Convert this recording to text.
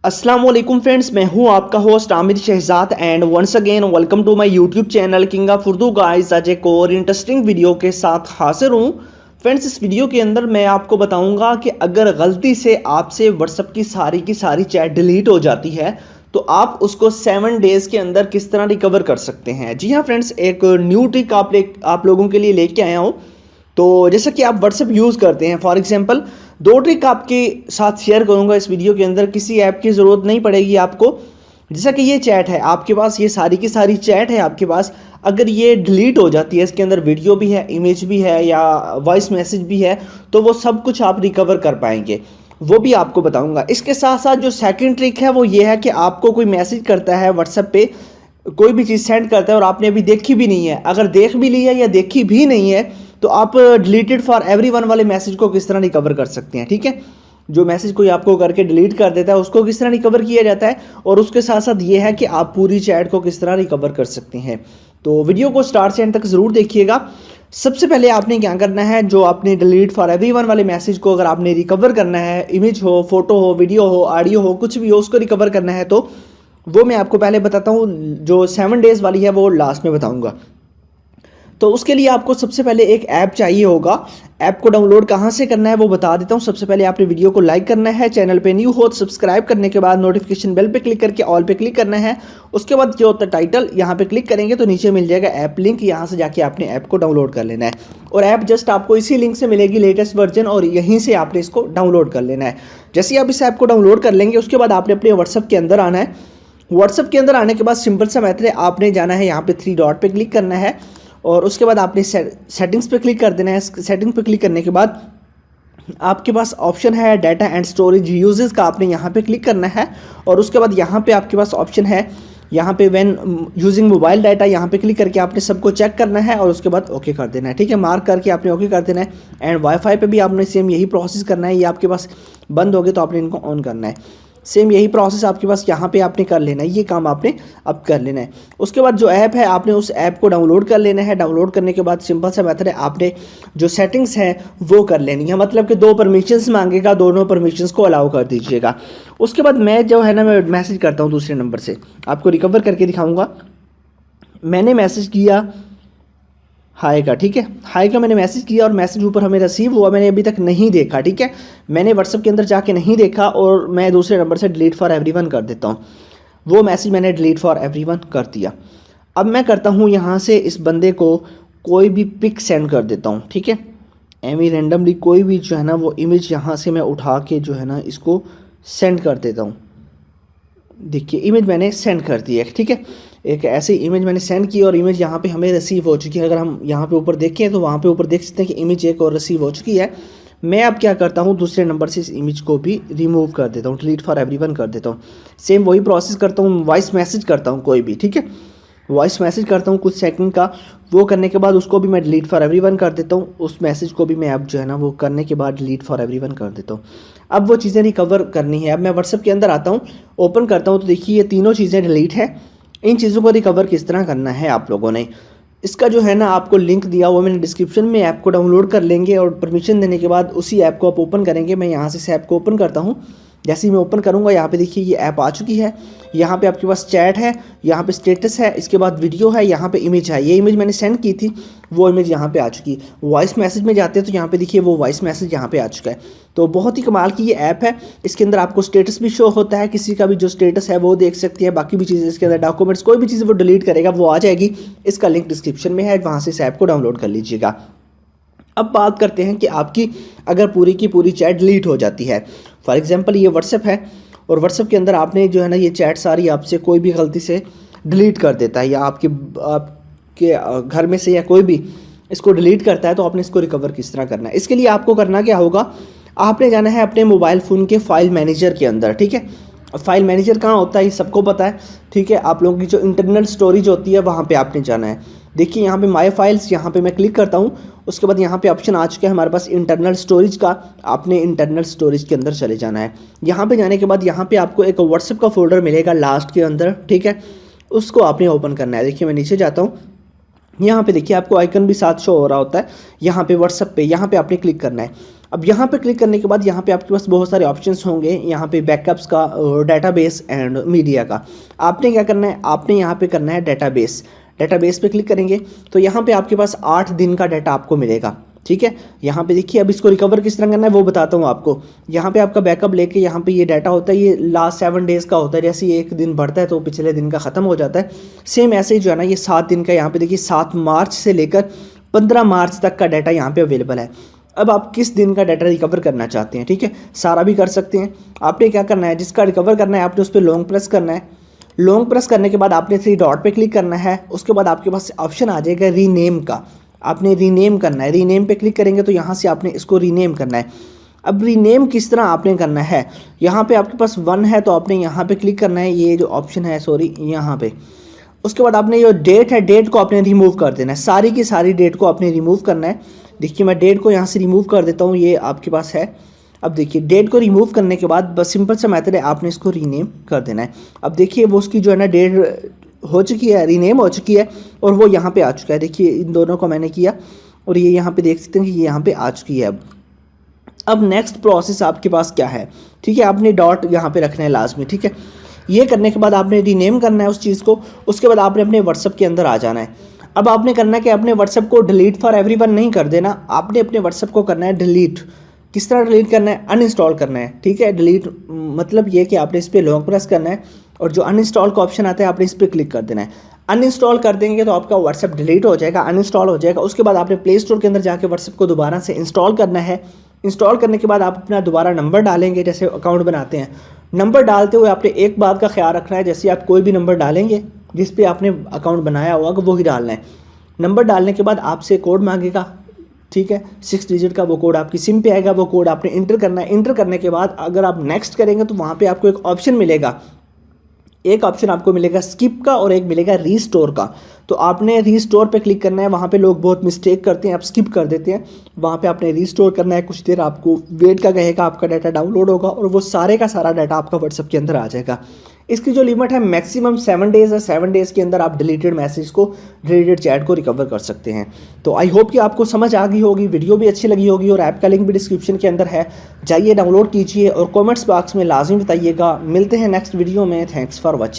अस्सलाम वालेकुम फ्रेंड्स, मैं हूं आपका host Aamir Shahzad and once again welcome to my YouTube channel king of Urdu guys. आज एक और इंटरेस्टिंग वीडियो के साथ हाजिर हूं फ्रेंड्स। इस वीडियो के अंदर मैं आपको बताऊंगा कि अगर गलती से आपसे व्हाट्सएप की सारी चैट डिलीट हो जाती है तो आप उसको 7 डेज के अंदर किस तरह रिकवर कर सकते हैं। जी हाँ फ्रेंड्स, एक न्यू ट्रिक आप लोगों के लिए लेके आया हूँ। तो जैसा कि आप व्हाट्सएप यूज़ करते हैं, फॉर एग्जांपल दो ट्रिक आपके साथ शेयर करूंगा इस वीडियो के अंदर। किसी ऐप की ज़रूरत नहीं पड़ेगी आपको। जैसा कि ये चैट है आपके पास, ये सारी की सारी चैट है आपके पास, अगर ये डिलीट हो जाती है, इसके अंदर वीडियो भी है, इमेज भी है या वॉइस मैसेज भी है, तो वो सब कुछ आप रिकवर कर पाएंगे, वो भी आपको बताऊंगा। इसके साथ साथ जो सेकंड ट्रिक है वो ये है कि आपको कोई मैसेज करता है व्हाट्सएप पे, कोई भी चीज़ सेंड करता है और आपने अभी देखी भी नहीं है, अगर देख भी ली है या देखी भी नहीं है, तो आप डिलीटेड फॉर एवरीवन वाले मैसेज को किस तरह रिकवर कर सकते हैं। ठीक है, जो मैसेज कोई आपको करके डिलीट कर देता है उसको किस तरह रिकवर किया जाता है, और उसके साथ साथ ये है कि आप पूरी चैट को किस तरह रिकवर कर सकते हैं। तो वीडियो को स्टार्ट से एंड तक ज़रूर देखिएगा। सबसे पहले आपने क्या करना है, जो आपने डिलीट फॉर एवरीवन वाले मैसेज को अगर आपने रिकवर करना है, इमेज हो, फोटो हो, वीडियो हो, ऑडियो हो, कुछ भी हो, उसको रिकवर करना है, तो वो मैं आपको पहले बताता हूँ। जो 7 डेज वाली है वो लास्ट में बताऊँगा। तो उसके लिए आपको सबसे पहले एक ऐप चाहिए होगा। ऐप को डाउनलोड कहाँ से करना है वो बता देता हूँ। सबसे पहले आपने वीडियो को लाइक करना है, चैनल पे न्यू हो तो सब्सक्राइब करने के बाद नोटिफिकेशन बेल पे क्लिक करके ऑल पे क्लिक करना है। उसके बाद जो होता है टाइटल, यहाँ पे क्लिक करेंगे तो नीचे मिल जाएगा ऐप लिंक, यहाँ से जाके आपने ऐप को डाउनलोड कर लेना है। और ऐप जस्ट आपको इसी लिंक से मिलेगी, लेटेस्ट वर्जन, और यहीं से आपने इसको डाउनलोड कर लेना है। जैसे ही आप इस ऐप को डाउनलोड कर लेंगे उसके बाद आपने अपने व्हाट्सअप के अंदर आना है। व्हाट्सअप के अंदर आने के बाद सिंपल सा मेथड है, आपने जाना है यहाँ पे 3 डॉट पे क्लिक करना है और उसके बाद आपने सेटिंग्स पे क्लिक कर देना है। सेटिंग पे क्लिक करने के बाद आपके पास ऑप्शन है डाटा एंड स्टोरेज यूजेस का, आपने यहाँ पे क्लिक करना है। और उसके बाद यहाँ पे आपके पास ऑप्शन है, यहाँ पे व्हेन यूजिंग मोबाइल डाटा, यहाँ पे क्लिक करके आपने सबको चेक करना है और उसके बाद ओके कर देना है। ठीक है, मार्क करके आपने ओके कर देना है। एंड वाईफाई पे भी आपने सेम यही प्रोसेस करना है। ये आपके पास बंद हो गए तो आपने इनको ऑन करना है। सेम यही प्रोसेस आपके पास यहाँ पे आपने कर लेना है। ये काम आपने अब कर लेना है। उसके बाद जो ऐप है आपने उस ऐप को डाउनलोड कर लेना है। डाउनलोड करने के बाद सिंपल सा मेथड है, आपने जो सेटिंग्स है वो कर लेनी है। मतलब कि 2 परमिशंस मांगेगा, दोनों परमिशंस को अलाउ कर दीजिएगा। उसके बाद मैं जो है ना, मैं मैसेज करता हूँ दूसरे नंबर से, आपको रिकवर करके दिखाऊंगा। मैंने मैसेज किया हाय का, ठीक है, हाय का मैंने मैसेज किया और मैसेज ऊपर हमें रिसीव हुआ, मैंने अभी तक नहीं देखा। ठीक है, मैंने व्हाट्सएप के अंदर जाके नहीं देखा और मैं दूसरे नंबर से डिलीट फॉर एवरीवन कर देता हूँ। वो मैसेज मैंने डिलीट फॉर एवरीवन कर दिया। अब मैं करता हूँ यहाँ से इस बंदे को कोई भी पिक सेंड कर देता हूँ। ठीक है, एमी रैंडमली कोई भी जो है ना वो इमेज यहाँ से मैं उठा के जो है ना इसको सेंड कर देता हूँ। देखिए इमेज मैंने सेंड कर दी है। ठीक है, एक ऐसी इमेज मैंने सेंड की और इमेज यहाँ पे हमें रिसीव हो चुकी है। अगर हम यहाँ पे ऊपर देखें तो वहाँ पे ऊपर देख सकते हैं कि इमेज एक और रिसीव हो चुकी है। मैं अब क्या करता हूँ, दूसरे नंबर से इस इमेज को भी रिमूव कर देता हूँ, डिलीट फॉर एवरीवन कर देता हूँ। सेम वही प्रोसेस करता हूँ, वॉइस मैसेज करता हूँ कोई भी। ठीक है, वॉइस मैसेज करता हूँ कुछ सेकंड का, वो करने के बाद उसको भी मैं डिलीट फॉर एवरीवन कर देता हूँ। उस मैसेज को भी मैं अब जो है ना वो करने के बाद डिलीट फॉर एवरीवन कर देता हूँ। अब वो चीज़ें रिकवर करनी है। अब मैं व्हाट्सएप के अंदर आता हूँ, ओपन करता हूँ, तो देखिए ये तीनों चीज़ें डिलीट है। इन चीज़ों को रिकवर किस तरह करना है आप लोगों ने, इसका जो है ना आपको लिंक दिया वो मैंने डिस्क्रिप्शन में। ऐप को डाउनलोड कर लेंगे और परमिशन देने के बाद उसी ऐप को आप ओपन करेंगे। मैं यहाँ से इस ऐप को ओपन करता हूँ। जैसे ही मैं ओपन करूँगा यहाँ पे देखिए ये ऐप आ चुकी है। यहाँ पे आपके पास चैट है, यहाँ पे स्टेटस है, इसके बाद वीडियो है, यहाँ पे इमेज है। ये इमेज मैंने सेंड की थी, वो इमेज यहाँ पे आ चुकी है। वॉइस मैसेज में जाते हैं तो यहाँ पे देखिए वो वॉइस मैसेज यहाँ पे आ चुका है। तो बहुत ही कमाल की ये ऐप है। इसके अंदर आपको स्टेटस भी शो होता है, किसी का भी जो स्टेटस है वो देख सकती है। बाकी भी चीज़ें इसके अंदर, डॉक्यूमेंट्स, कोई भी चीज़ वो डिलीट करेगा वो आ जाएगी। इसका लिंक डिस्क्रिप्शन में है, वहाँ से इस ऐप को डाउनलोड कर लीजिएगा। अब बात करते हैं कि आपकी अगर पूरी की पूरी चैट डिलीट हो जाती है। फॉर एग्जांपल ये व्हाट्सएप है और व्हाट्सएप के अंदर आपने जो है ना ये चैट सारी आपसे कोई भी गलती से डिलीट कर देता है, या आपके घर में से या कोई भी इसको डिलीट करता है, तो आपने इसको रिकवर किस तरह करना है। इसके लिए आपको करना क्या होगा, आपने जाना है अपने मोबाइल फ़ोन के फाइल मैनेजर के अंदर। ठीक है, फाइल मैनेजर कहाँ होता है ये सबको पता है। ठीक है, आप लोगों की जो इंटरनल स्टोरेज होती है वहाँ पे आपने जाना है। देखिए यहाँ पे माय फाइल्स, यहाँ पे मैं क्लिक करता हूँ। उसके बाद यहाँ पे ऑप्शन आ चुका है हमारे पास इंटरनल स्टोरेज का। आपने इंटरनल स्टोरेज के अंदर चले जाना है। यहाँ पे जाने के बाद यहाँ पे आपको एक व्हाट्सएप का फोल्डर मिलेगा लास्ट के अंदर। ठीक है, उसको आपने ओपन करना है। देखिए मैं नीचे जाता हूँ, यहाँ पे देखिए आपको आइकन भी साथ शो हो रहा होता है। यहाँ पे व्हाट्सएप पे, यहाँ पे आपने क्लिक करना है। अब यहाँ पे क्लिक करने के बाद यहाँ पे आपके पास बहुत सारे ऑप्शंस होंगे, यहाँ पे बैकअप्स का, डेटाबेस एंड मीडिया का। आपने क्या करना है, आपने यहाँ पे करना है डेटाबेस। डेटाबेस पे क्लिक करेंगे तो यहाँ पे आपके पास 8 दिन का डाटा आपको मिलेगा। ठीक है, यहाँ पे देखिए अब इसको रिकवर किस तरह करना है वो बताता हूँ आपको। यहाँ पे आपका बैकअप लेके यहाँ पे ये डाटा होता है, ये लास्ट 7 डेज़ का होता है। जैसे ही एक दिन बढ़ता है तो पिछले दिन का ख़त्म हो जाता है। सेम ऐसे ही जो है ना ये 7 दिन का, यहाँ पे देखिए 7 मार्च से लेकर 15 मार्च तक का डाटा यहाँ पे अवेलेबल है। अब आप किस दिन का डाटा रिकवर करना चाहते हैं, ठीक है, सारा भी कर सकते हैं। आपने क्या करना है, जिसका रिकवर करना है आपने उस पर लॉन्ग प्रेस करना है। लॉन्ग प्रेस करने के बाद आपने 3 डॉट पे क्लिक करना है। उसके बाद आपके पास ऑप्शन आ जाएगा रीनेम का, आपने रीनेम करना है। रीनेम पे क्लिक करेंगे तो यहाँ से आपने इसको रीनेम करना है। अब रीनेम किस तरह आपने करना है, यहाँ पे आपके पास 1 है तो आपने यहाँ पे क्लिक करना है, ये जो ऑप्शन है सॉरी यहाँ पे। उसके बाद आपने जो डेट है, डेट को आपने रिमूव कर देना है, सारी की सारी डेट को आपने रिमूव करना है। देखिए मैं डेट को यहाँ से रिमूव कर देता हूँ, ये आपके पास है। अब देखिए डेट को रिमूव करने के बाद बस सिंपल सा मेथड है, आपने इसको रीनेम कर देना है। अब देखिए वो उसकी जो है ना डेट हो चुकी है, रीनेम हो चुकी है और वो यहाँ पे आ चुका है। देखिए इन दोनों को मैंने किया और ये यहाँ पे देख सकते हैं कि ये यहाँ पे आ चुकी है। अब नेक्स्ट प्रोसेस आपके पास क्या है, ठीक है, आपने डॉट यहाँ पे रखना है लास्ट में। ठीक है, ये करने के बाद आपने रीनेम करना है उस चीज़ को। उसके बाद आपने अपने व्हाट्सएप के अंदर आ जाना है। अब आपने करना है कि अपने व्हाट्सएप को डिलीट फॉर एवरीवन नहीं कर देना, आपने अपने व्हाट्सएप को करना है डिलीट। किस तरह डिलीट करना है, अनइंस्टॉल करना है। ठीक है, डिलीट मतलब ये कि आपने इस पर लॉन्ग प्रेस करना है और जो अनइंस्टॉल का ऑप्शन आता है आपने इस पर क्लिक कर देना है। अनइंस्टॉल कर देंगे तो आपका व्हाट्सएप डिलीट हो जाएगा, अनइंस्टॉल हो जाएगा। उसके बाद आपने प्ले स्टोर के अंदर जाके व्हाट्सएप को दोबारा से इंस्टॉल करना है। इंस्टॉल करने के बाद आप अपना दोबारा नंबर डालेंगे, जैसे अकाउंट बनाते हैं। नंबर डालते हुए आपने एक बात का ख्याल रखना है, जैसे आप कोई भी नंबर डालेंगे जिस पे आपने अकाउंट बनाया होगा वो ही डालना है। नंबर डालने के बाद आपसे कोड मांगेगा, ठीक है, 6 डिजिट का वो कोड आपकी सिम पे आएगा, वो कोड आपने इंटर करना है। इंटर करने के बाद अगर आप नेक्स्ट करेंगे तो वहाँ पे आपको एक ऑप्शन मिलेगा, एक ऑप्शन आपको मिलेगा स्किप का और एक मिलेगा रीस्टोर का। तो आपने रीस्टोर पे क्लिक करना है। वहाँ पे लोग बहुत मिस्टेक करते हैं, आप स्किप कर देते हैं। वहाँ पे आपने रीस्टोर करना है, कुछ देर आपको वेट का कहेगा, आपका डाटा डाउनलोड होगा और वो सारे का सारा डाटा आपका व्हाट्सएप के अंदर आ जाएगा। इसकी जो लिमिट है मैक्सिमम 7 डेज़ है। 7 डेज़ के अंदर आप डिलीटेड मैसेज को, डिलीटेड चैट को रिकवर कर सकते हैं। तो आई होप कि आपको समझ आ गई होगी, वीडियो भी अच्छी लगी होगी और ऐप का लिंक भी डिस्क्रिप्शन के अंदर है, जाइए डाउनलोड कीजिए और कमेंट्स बॉक्स में लाजमी बताइएगा। मिलते हैं नेक्स्ट वीडियो में, थैंक्स फॉर वॉचिंग।